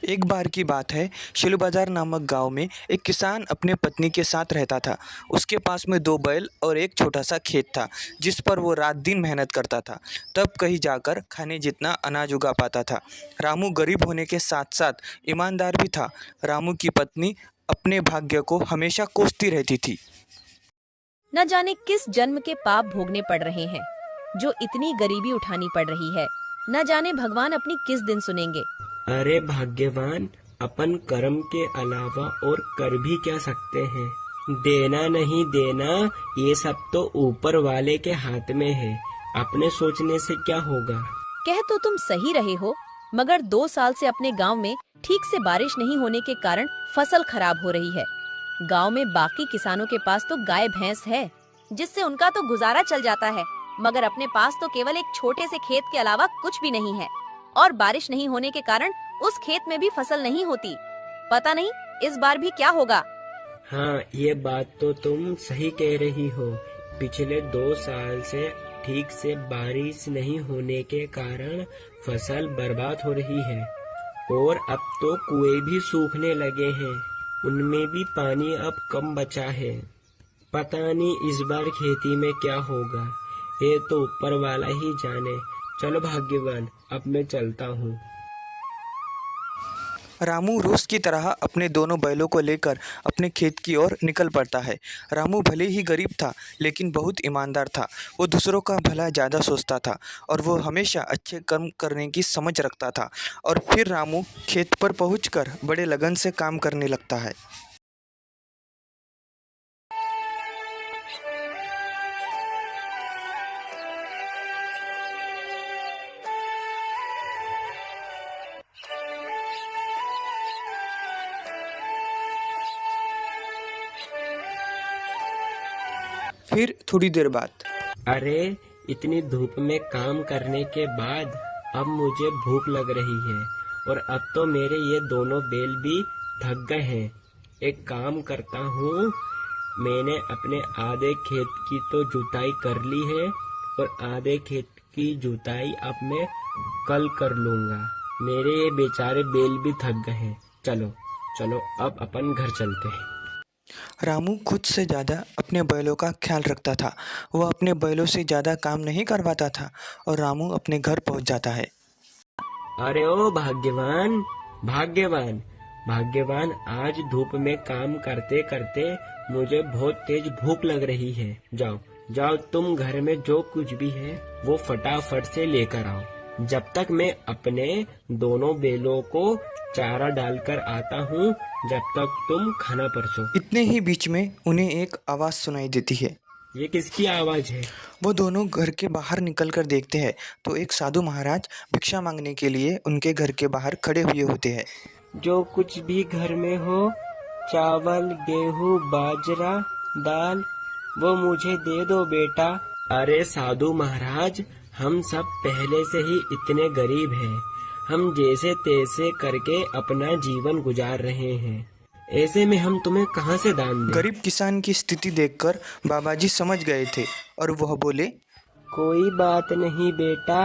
एक बार की बात है। शिलू बाजार नामक गांव में एक किसान अपने पत्नी के साथ रहता था। उसके पास में दो बैल और एक छोटा सा खेत था जिस पर वो रात दिन मेहनत करता था, तब कहीं जाकर खाने जितना अनाज उगा पाता था। रामू गरीब होने के साथ साथ ईमानदार भी था। रामू की पत्नी अपने भाग्य को हमेशा कोसती रहती थी। न जाने किस जन्म के पाप भोगने पड़ रहे हैं जो इतनी गरीबी उठानी पड़ रही है। न जाने भगवान अपनी किस दिन सुनेंगे। अरे भाग्यवान, अपन कर्म के अलावा और कर भी क्या सकते हैं। देना नहीं देना ये सब तो ऊपर वाले के हाथ में है। अपने सोचने से क्या होगा। कह तो तुम सही रहे हो, मगर 2 साल से अपने गांव में ठीक से बारिश नहीं होने के कारण फसल खराब हो रही है। गांव में बाकी किसानों के पास तो गाय भैंस है जिससे उनका तो गुजारा चल जाता है, मगर अपने पास तो केवल एक छोटे से खेत के अलावा कुछ भी नहीं है। और बारिश नहीं होने के कारण उस खेत में भी फसल नहीं होती। पता नहीं इस बार भी क्या होगा। हाँ, ये बात तो तुम सही कह रही हो। पिछले 2 साल से ठीक से बारिश नहीं होने के कारण फसल बर्बाद हो रही है। और अब तो कुएं भी सूखने लगे हैं, उनमें भी पानी अब कम बचा है। पता नहीं इस बार खेती में क्या होगा, ये तो ऊपर वाला ही जाने। चलो भाग्यवान, अब मैं चलता हूँ। रामू रोज की तरह अपने दोनों बैलों को लेकर अपने खेत की ओर निकल पड़ता है। रामू भले ही गरीब था लेकिन बहुत ईमानदार था। वो दूसरों का भला ज़्यादा सोचता था और वो हमेशा अच्छे कर्म करने की समझ रखता था। और फिर रामू खेत पर पहुंचकर बड़े लगन से काम करने लगता है। फिर थोड़ी देर बाद अरे, इतनी धूप में काम करने के बाद अब मुझे भूख लग रही है। और अब तो मेरे ये दोनों बैल भी थक गए हैं। एक काम करता हूँ, मैंने अपने आधे खेत की तो जुताई कर ली है और आधे खेत की जुताई अब मैं कल कर लूँगा। मेरे ये बेचारे बैल भी थक गए हैं। चलो चलो, अब अपन घर चलते हैं। रामू खुद से ज़्यादा अपने बैलों का ख्याल रखता था। वह अपने बैलों से ज़्यादा काम नहीं करवाता था और रामू अपने घर पहुंच जाता है। अरे ओ भाग्यवान, भाग्यवान, भाग्यवान, आज धूप में काम करते करते मुझे बहुत तेज भूख लग रही है। जाओ जाओ, तुम घर में जो कुछ भी है वो फटाफट से लेकर आओ। जब तक मैं अपने दोनों बैलों को चारा डालकर आता हूँ, जब तक तुम खाना परसो। इतने ही बीच में उन्हें एक आवाज़ सुनाई देती है। ये किसकी आवाज है। वो दोनों घर के बाहर निकलकर देखते हैं तो एक साधु महाराज भिक्षा मांगने के लिए उनके घर के बाहर खड़े हुए होते हैं। जो कुछ भी घर में हो, चावल, गेहूं, बाजरा, दाल, वो मुझे दे दो बेटा। अरे साधु महाराज, हम सब पहले से ही इतने गरीब हैं। हम जैसे तैसे करके अपना जीवन गुजार रहे हैं। ऐसे में हम तुम्हें कहाँ से दान दें। गरीब किसान की स्थिति देखकर बाबाजी समझ गए थे और वह बोले, कोई बात नहीं बेटा,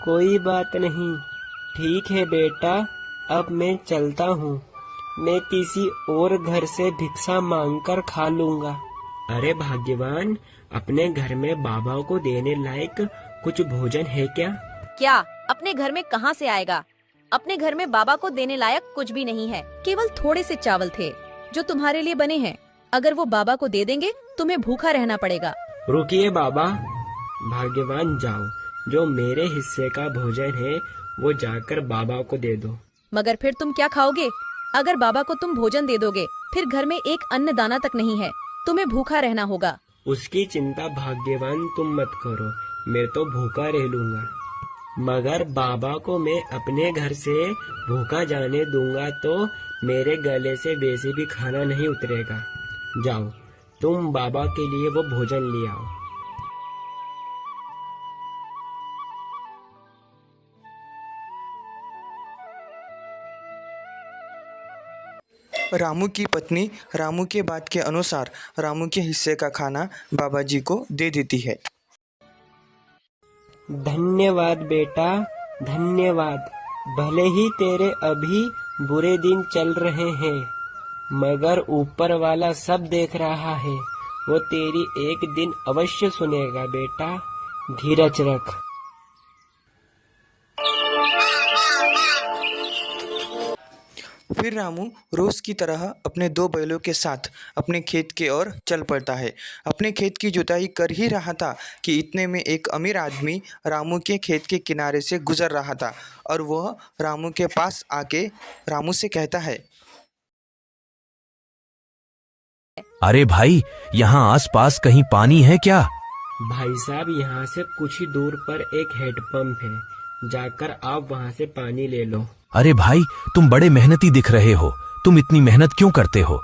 कोई बात नहीं। ठीक है बेटा, अब मैं चलता हूँ। मैं किसी और घर से भिक्षा मांगकर खा लूँगा। अरे भाग्यवान, अपने घर में बाबा को देने लायक कुछ भोजन है क्या। क्या अपने घर में कहाँ से आएगा। अपने घर में बाबा को देने लायक कुछ भी नहीं है। केवल थोड़े से चावल थे जो तुम्हारे लिए बने हैं। अगर वो बाबा को दे देंगे तुम्हें भूखा रहना पड़ेगा। रुकिए बाबा, भाग्यवान जाओ, जो मेरे हिस्से का भोजन है वो जाकर बाबा को दे दो। मगर फिर तुम क्या खाओगे। अगर बाबा को तुम भोजन दे दोगे फिर घर में एक अन्न दाना तक नहीं है। तुम्हें भूखा रहना होगा। उसकी चिंता भाग्यवान तुम मत करो, मैं तो भूखा रह लूंगा। मगर बाबा को मैं अपने घर से भूखा जाने दूंगा तो मेरे गले से वैसे भी खाना नहीं उतरेगा। जाओ, तुम बाबा के लिए वो भोजन ले आओ। रामू की पत्नी रामू के बात के अनुसार रामू के हिस्से का खाना बाबाजी को दे देती है। धन्यवाद बेटा, धन्यवाद। भले ही तेरे अभी बुरे दिन चल रहे हैं, मगर ऊपर वाला सब देख रहा है। वो तेरी एक दिन अवश्य सुनेगा बेटा, धीरज रख। फिर रामू रोज की तरह अपने दो बैलों के साथ अपने खेत की ओर चल पड़ता है। अपने खेत की जुताई कर ही रहा था कि इतने में एक अमीर आदमी रामू के खेत के किनारे से गुजर रहा था और वह रामू के पास आके रामू से कहता है, अरे भाई, यहाँ आसपास कहीं पानी है क्या? भाई साहब, यहाँ से कुछ ही दूर पर एक हैंडपंप है, जाकर आप वहाँ से पानी ले लो। अरे भाई, तुम बड़े मेहनती दिख रहे हो, तुम इतनी मेहनत क्यों करते हो?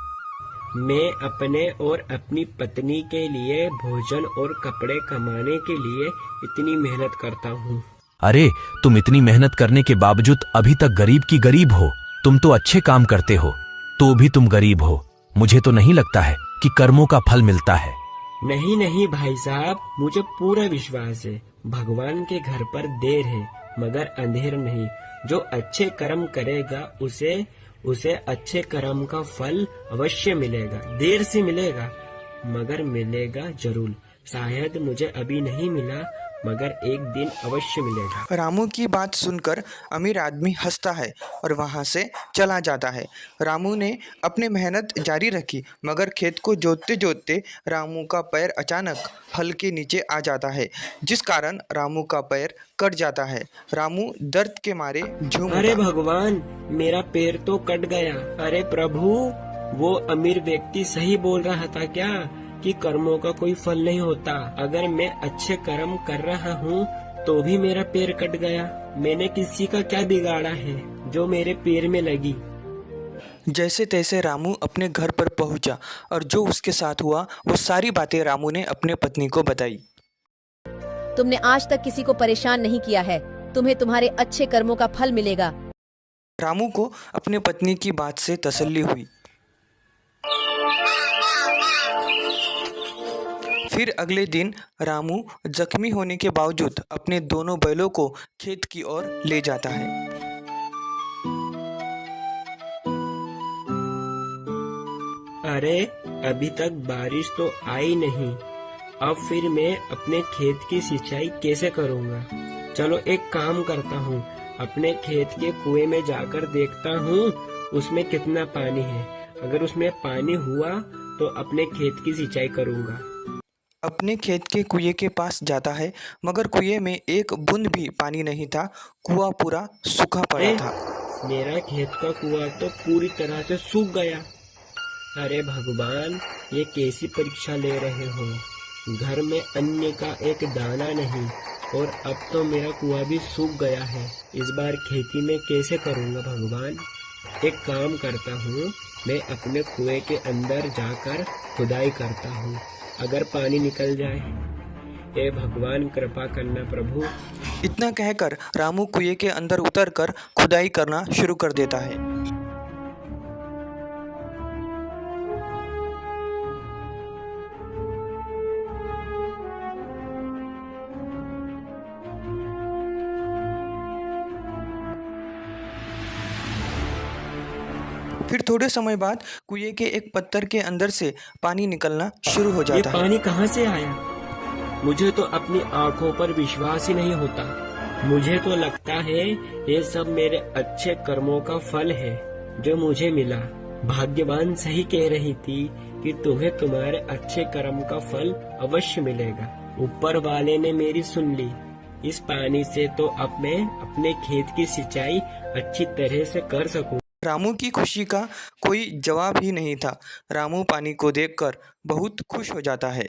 मैं अपने और अपनी पत्नी के लिए भोजन और कपड़े कमाने के लिए इतनी मेहनत करता हूँ। अरे, तुम इतनी मेहनत करने के बावजूद अभी तक गरीब की गरीब हो। तुम तो अच्छे काम करते हो, तो भी तुम गरीब हो। मुझे तो नहीं लगता है कि कर्मों का फल मिलता है। नहीं नहीं भाई साहब, मुझे पूरा विश्वास है। भगवान के घर पर देर है मगर अंधेर नहीं। जो अच्छे कर्म करेगा उसे अच्छे कर्म का फल अवश्य मिलेगा। देर से मिलेगा मगर मिलेगा जरूर। शायद मुझे अभी नहीं मिला मगर एक दिन अवश्य मिलेगा। रामू की बात सुनकर अमीर आदमी हंसता है और वहाँ से चला जाता है। रामू ने अपनी मेहनत जारी रखी मगर खेत को जोतते जोतते रामू का पैर अचानक हल के नीचे आ जाता है, जिस कारण रामू का पैर कट जाता है। रामू दर्द के मारे झूम अरे उठा। भगवान, मेरा पैर तो कट गया। अरे प्रभु, वो अमीर व्यक्ति सही बोल रहा था क्या कि कर्मों का कोई फल नहीं होता? अगर मैं अच्छे कर्म कर रहा हूँ तो भी मेरा पैर कट गया। मैंने किसी का क्या बिगाड़ा है जो मेरे पैर में लगी? जैसे तैसे रामू अपने घर पर पहुंचा और जो उसके साथ हुआ वो सारी बातें रामू ने अपने पत्नी को बताई। तुमने आज तक किसी को परेशान नहीं किया है, तुम्हें तुम्हारे अच्छे कर्मों का फल मिलेगा। रामू को अपनी पत्नी की बात से तसल्ली हुई। फिर अगले दिन रामू जख्मी होने के बावजूद अपने दोनों बैलों को खेत की ओर ले जाता है। अरे अभी तक बारिश तो आई नहीं, अब फिर मैं अपने खेत की सिंचाई कैसे करूँगा? चलो एक काम करता हूँ, अपने खेत के कुएं में जाकर देखता हूँ उसमें कितना पानी है। अगर उसमें पानी हुआ तो अपने खेत की सिंचाई करूँगा। अपने खेत के कुएं के पास जाता है मगर कुएं में एक बूंद भी पानी नहीं था। कुआं पूरा सूखा पड़ा था। मेरा खेत का कुआं तो पूरी तरह से सूख गया। अरे भगवान, ये कैसी परीक्षा ले रहे हो? घर में अन्न का एक दाना नहीं और अब तो मेरा कुआं भी सूख गया है। इस बार खेती में कैसे करूँगा भगवान? एक काम करता हूँ, मैं अपने कुएं के अंदर जाकर खुदाई करता हूँ। अगर पानी निकल जाए, हे भगवान कृपा करना प्रभु। इतना कहकर रामू कुएं के अंदर उतरकर खुदाई करना शुरू कर देता है। फिर थोड़े समय बाद कुएं के एक पत्थर के अंदर से पानी निकलना शुरू हो ये जाता है। पानी कहाँ से आया? मुझे तो अपनी आंखों पर विश्वास ही नहीं होता। मुझे तो लगता है ये सब मेरे अच्छे कर्मों का फल है जो मुझे मिला। भाग्यवान सही कह रही थी कि तुम्हें तुम्हारे अच्छे कर्म का फल अवश्य मिलेगा। ऊपर वाले ने मेरी सुन ली। इस पानी से तो अब मैं अपने खेत की सिंचाई अच्छी तरह से कर सकूं। रामू की खुशी का कोई जवाब ही नहीं था। रामू पानी को देखकर बहुत खुश हो जाता है।